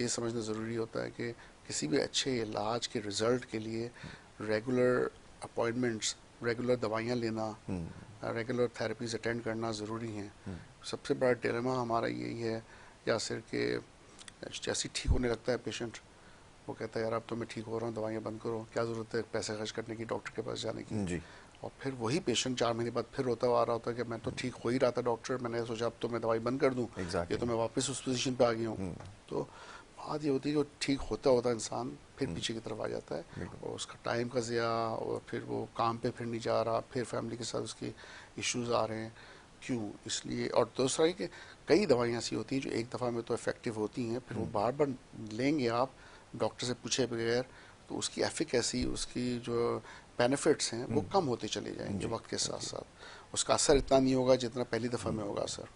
ये समझना ज़रूरी होता है कि किसी भी अच्छे इलाज के रिज़ल्ट के लिए रेगुलर अपॉइंटमेंट्स, रेगुलर दवाइयाँ लेना, रेगुलर थेरेपीज अटेंड करना ज़रूरी हैं। सबसे बड़ा डिलेमा हमारा यही है यासिर कि जैसे ठीक होने लगता है पेशेंट, वो कहता है यार अब तो मैं ठीक हो रहा हूँ, दवाइयाँ बंद करो, क्या ज़रूरत है पैसे खर्च करने की, डॉक्टर के पास जाने की। जी। और फिर वही पेशेंट 4 महीने बाद फिर रोता हुआ आ रहा होता है कि मैं तो ठीक हो ही रहा था डॉक्टर, मैंने सोचा अब तो मैं दवाई बंद कर दूँ, ये एग्जैक्टली। तो मैं वापस उस पोजीशन पे आ गया हूँ। तो बात ये होती है कि ठीक होता होता इंसान फिर पीछे की तरफ आ जाता है, बिल्कुल। और उसका टाइम का ज़िया, और फिर वो काम पे फिर नहीं जा रहा, फिर फैमिली के साथ उसकी इश्यूज आ रहे हैं। क्यों? इसलिए। और दूसरा है कि कई दवाइयाँ ऐसी होती हैं जो एक दफ़ा में तो इफ़ेक्टिव होती हैं, फिर वो बार बार लेंगे आप डॉक्टर से पूछे बगैर, तो उसकी एफिकेसी, उसकी जो बेनिफिट्स हैं वो कम होते चले जाएंगे जी वक्त के साथ जी। साथ, उसका असर इतना नहीं होगा जितना पहली दफ़ा में होगा असर।